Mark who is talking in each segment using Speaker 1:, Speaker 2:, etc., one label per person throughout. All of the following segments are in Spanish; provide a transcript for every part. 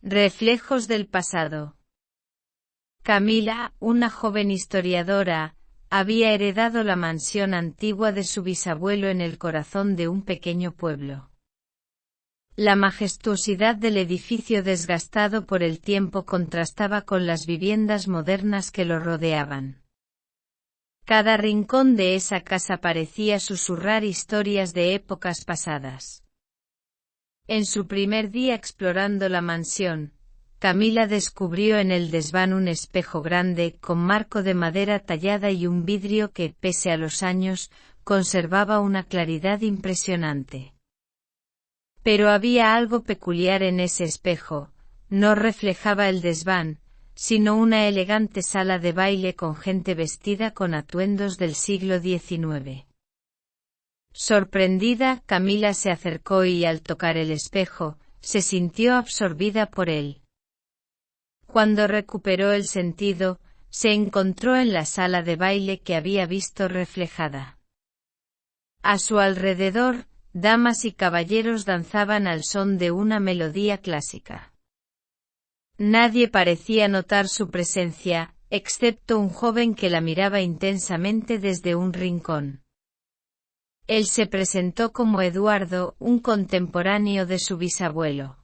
Speaker 1: Reflejos del pasado. Camila, una joven historiadora, había heredado la mansión antigua de su bisabuelo en el corazón de un pequeño pueblo. La majestuosidad del edificio desgastado por el tiempo contrastaba con las viviendas modernas que lo rodeaban. Cada rincón de esa casa parecía susurrar historias de épocas pasadas. En su primer día explorando la mansión, Camila descubrió en el desván un espejo grande con marco de madera tallada y un vidrio que, pese a los años, conservaba una claridad impresionante. Pero había algo peculiar en ese espejo: no reflejaba el desván, sino una elegante sala de baile con gente vestida con atuendos del siglo XIX. Sorprendida, Camila se acercó y al tocar el espejo, se sintió absorbida por él. Cuando recuperó el sentido, se encontró en la sala de baile que había visto reflejada. A su alrededor, damas y caballeros danzaban al son de una melodía clásica. Nadie parecía notar su presencia, excepto un joven que la miraba intensamente desde un rincón. Él se presentó como Eduardo, un contemporáneo de su bisabuelo.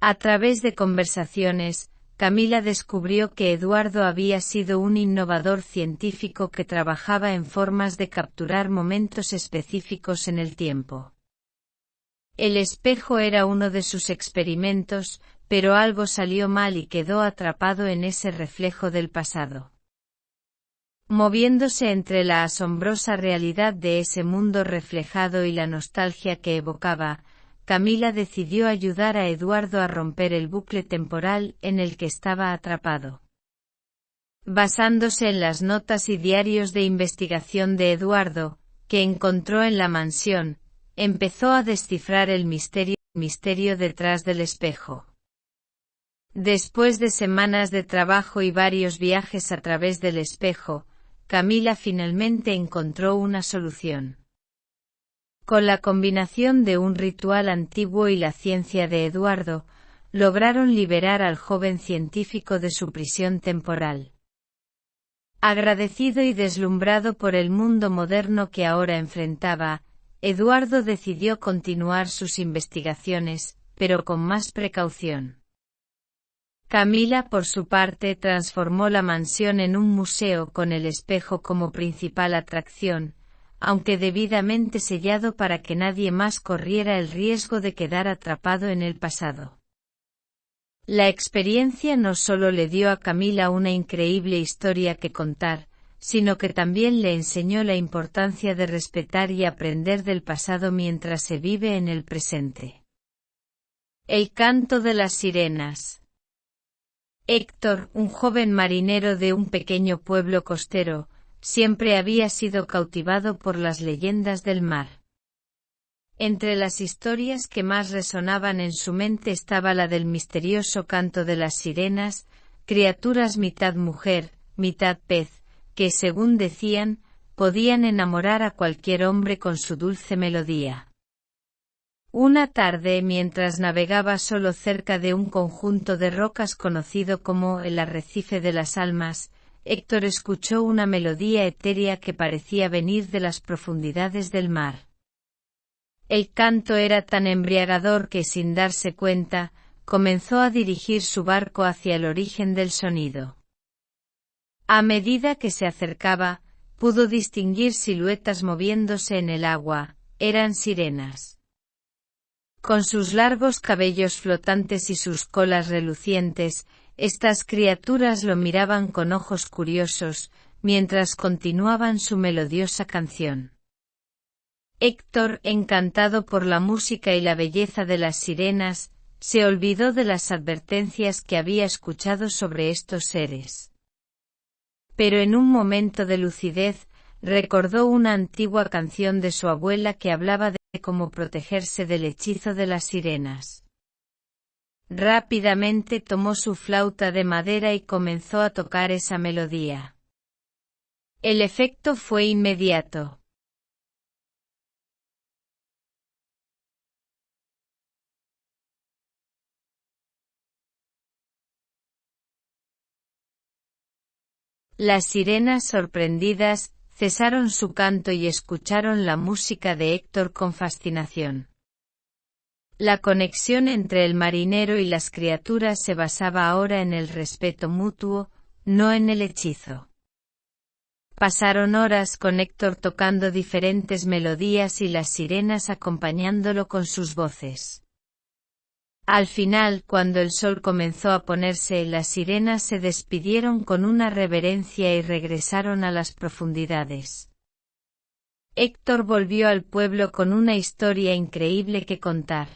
Speaker 1: A través de conversaciones, Camila descubrió que Eduardo había sido un innovador científico que trabajaba en formas de capturar momentos específicos en el tiempo. El espejo era uno de sus experimentos, pero algo salió mal y quedó atrapado en ese reflejo del pasado. Moviéndose entre la asombrosa realidad de ese mundo reflejado y la nostalgia que evocaba, Camila decidió ayudar a Eduardo a romper el bucle temporal en el que estaba atrapado. Basándose en las notas y diarios de investigación de Eduardo, que encontró en la mansión, empezó a descifrar el misterio detrás del espejo. Después de semanas de trabajo y varios viajes a través del espejo, Camila finalmente encontró una solución. Con la combinación de un ritual antiguo y la ciencia de Eduardo, lograron liberar al joven científico de su prisión temporal. Agradecido y deslumbrado por el mundo moderno que ahora enfrentaba, Eduardo decidió continuar sus investigaciones, pero con más precaución. Camila, por su parte, transformó la mansión en un museo con el espejo como principal atracción, aunque debidamente sellado para que nadie más corriera el riesgo de quedar atrapado en el pasado. La experiencia no solo le dio a Camila una increíble historia que contar, sino que también le enseñó la importancia de respetar y aprender del pasado mientras se vive en el presente. El canto de las sirenas. Héctor, un joven marinero de un pequeño pueblo costero, siempre había sido cautivado por las leyendas del mar. Entre las historias que más resonaban en su mente estaba la del misterioso canto de las sirenas, criaturas mitad mujer, mitad pez, que, según decían, podían enamorar a cualquier hombre con su dulce melodía. Una tarde, mientras navegaba solo cerca de un conjunto de rocas conocido como el Arrecife de las Almas, Héctor escuchó una melodía etérea que parecía venir de las profundidades del mar. El canto era tan embriagador que, sin darse cuenta, comenzó a dirigir su barco hacia el origen del sonido. A medida que se acercaba, pudo distinguir siluetas moviéndose en el agua. Eran sirenas. Con sus largos cabellos flotantes y sus colas relucientes, estas criaturas lo miraban con ojos curiosos, mientras continuaban su melodiosa canción. Héctor, encantado por la música y la belleza de las sirenas, se olvidó de las advertencias que había escuchado sobre estos seres. Pero en un momento de lucidez, recordó una antigua canción de su abuela que hablaba de cómo protegerse del hechizo de las sirenas. Rápidamente tomó su flauta de madera y comenzó a tocar esa melodía. El efecto fue inmediato. Las sirenas, sorprendidas, cesaron su canto y escucharon la música de Héctor con fascinación. La conexión entre el marinero y las criaturas se basaba ahora en el respeto mutuo, no en el hechizo. Pasaron horas con Héctor tocando diferentes melodías y las sirenas acompañándolo con sus voces. Al final, cuando el sol comenzó a ponerse, las sirenas se despidieron con una reverencia y regresaron a las profundidades. Héctor volvió al pueblo con una historia increíble que contar.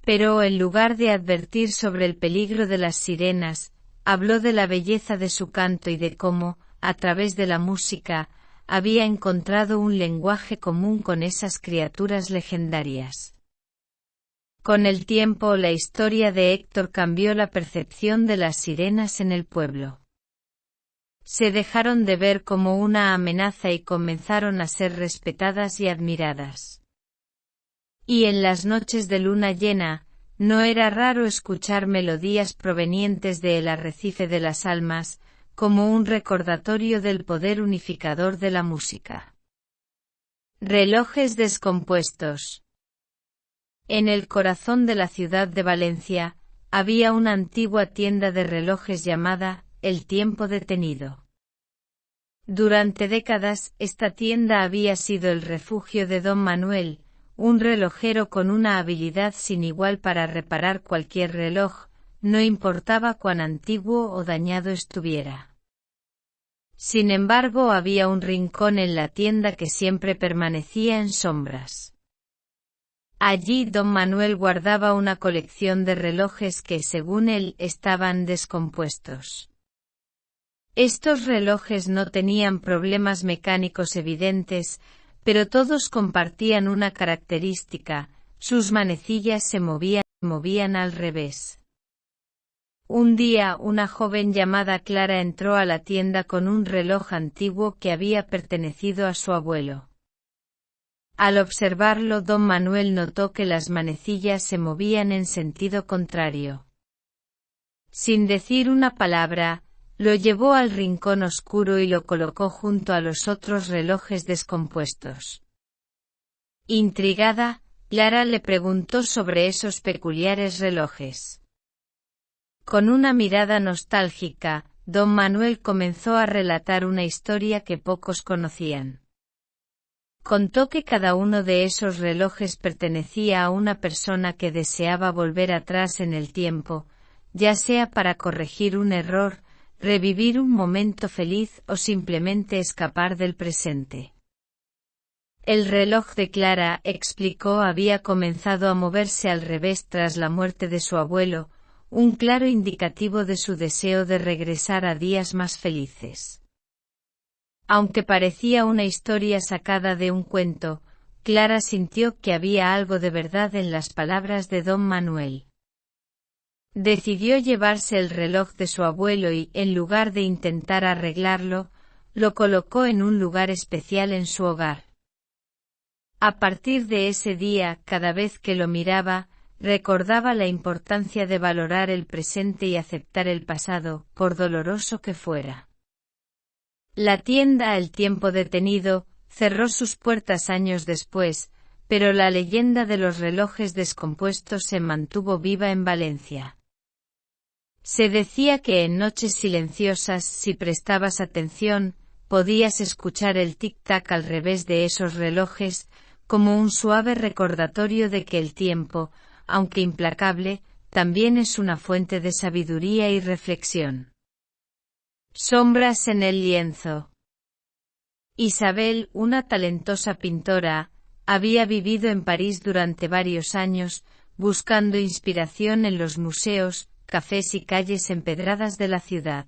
Speaker 1: Pero en lugar de advertir sobre el peligro de las sirenas, habló de la belleza de su canto y de cómo, a través de la música, había encontrado un lenguaje común con esas criaturas legendarias. Con el tiempo, la historia de Héctor cambió la percepción de las sirenas en el pueblo. Se dejaron de ver como una amenaza y comenzaron a ser respetadas y admiradas. Y en las noches de luna llena, no era raro escuchar melodías provenientes del arrecife de las almas, como un recordatorio del poder unificador de la música. Relojes descompuestos. En el corazón de la ciudad de Valencia, había una antigua tienda de relojes llamada El Tiempo Detenido. Durante décadas, esta tienda había sido el refugio de don Manuel, un relojero con una habilidad sin igual para reparar cualquier reloj, no importaba cuán antiguo o dañado estuviera. Sin embargo, había un rincón en la tienda que siempre permanecía en sombras. Allí don Manuel guardaba una colección de relojes que, según él, estaban descompuestos. Estos relojes no tenían problemas mecánicos evidentes, pero todos compartían una característica: sus manecillas se movían al revés. Un día, una joven llamada Clara entró a la tienda con un reloj antiguo que había pertenecido a su abuelo. Al observarlo, don Manuel notó que las manecillas se movían en sentido contrario. Sin decir una palabra, lo llevó al rincón oscuro y lo colocó junto a los otros relojes descompuestos. Intrigada, Clara le preguntó sobre esos peculiares relojes. Con una mirada nostálgica, don Manuel comenzó a relatar una historia que pocos conocían. Contó que cada uno de esos relojes pertenecía a una persona que deseaba volver atrás en el tiempo, ya sea para corregir un error, revivir un momento feliz o simplemente escapar del presente. El reloj de Clara, explicó, había comenzado a moverse al revés tras la muerte de su abuelo, un claro indicativo de su deseo de regresar a días más felices. Aunque parecía una historia sacada de un cuento, Clara sintió que había algo de verdad en las palabras de don Manuel. Decidió llevarse el reloj de su abuelo y, en lugar de intentar arreglarlo, lo colocó en un lugar especial en su hogar. A partir de ese día, cada vez que lo miraba, recordaba la importancia de valorar el presente y aceptar el pasado, por doloroso que fuera. La tienda El Tiempo Detenido cerró sus puertas años después, pero la leyenda de los relojes descompuestos se mantuvo viva en Valencia. Se decía que en noches silenciosas, si prestabas atención, podías escuchar el tic-tac al revés de esos relojes, como un suave recordatorio de que el tiempo, aunque implacable, también es una fuente de sabiduría y reflexión. Sombras en el lienzo. Isabel, una talentosa pintora, había vivido en París durante varios años, buscando inspiración en los museos, cafés y calles empedradas de la ciudad.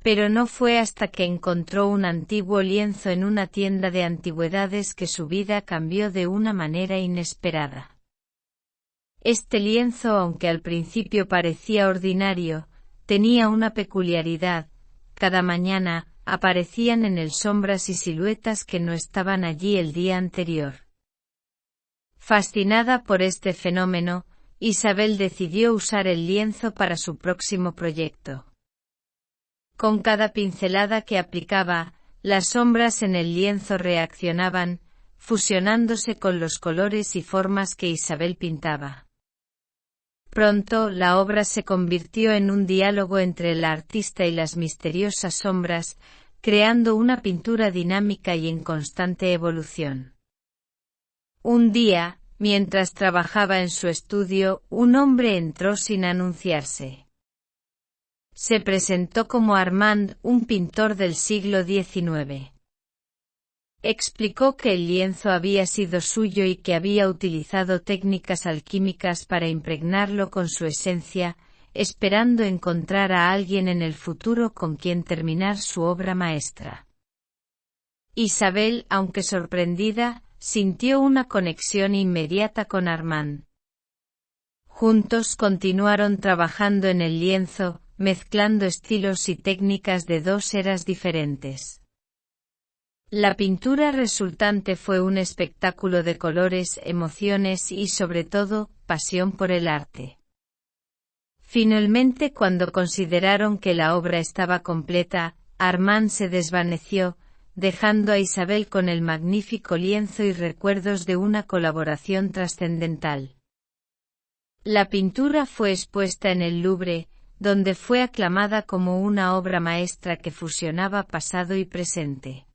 Speaker 1: Pero no fue hasta que encontró un antiguo lienzo en una tienda de antigüedades que su vida cambió de una manera inesperada. Este lienzo, aunque al principio parecía ordinario, tenía una peculiaridad: cada mañana, aparecían en él sombras y siluetas que no estaban allí el día anterior. Fascinada por este fenómeno, Isabel decidió usar el lienzo para su próximo proyecto. Con cada pincelada que aplicaba, las sombras en el lienzo reaccionaban, fusionándose con los colores y formas que Isabel pintaba. Pronto, la obra se convirtió en un diálogo entre el artista y las misteriosas sombras, creando una pintura dinámica y en constante evolución. Un día, mientras trabajaba en su estudio, un hombre entró sin anunciarse. Se presentó como Armand, un pintor del siglo XIX. Explicó que el lienzo había sido suyo y que había utilizado técnicas alquímicas para impregnarlo con su esencia, esperando encontrar a alguien en el futuro con quien terminar su obra maestra. Isabel, aunque sorprendida, sintió una conexión inmediata con Armand. Juntos continuaron trabajando en el lienzo, mezclando estilos y técnicas de dos eras diferentes. La pintura resultante fue un espectáculo de colores, emociones y sobre todo, pasión por el arte. Finalmente, cuando consideraron que la obra estaba completa, Armand se desvaneció, dejando a Isabel con el magnífico lienzo y recuerdos de una colaboración trascendental. La pintura fue expuesta en el Louvre, donde fue aclamada como una obra maestra que fusionaba pasado y presente.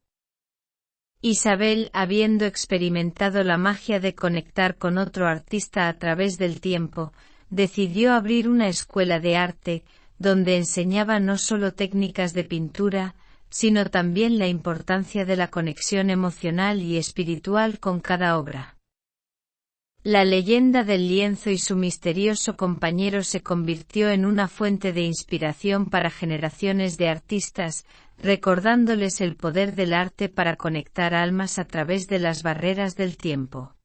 Speaker 1: Isabel, habiendo experimentado la magia de conectar con otro artista a través del tiempo, decidió abrir una escuela de arte, donde enseñaba no solo técnicas de pintura, sino también la importancia de la conexión emocional y espiritual con cada obra. La leyenda del lienzo y su misterioso compañero se convirtió en una fuente de inspiración para generaciones de artistas, recordándoles el poder del arte para conectar almas a través de las barreras del tiempo.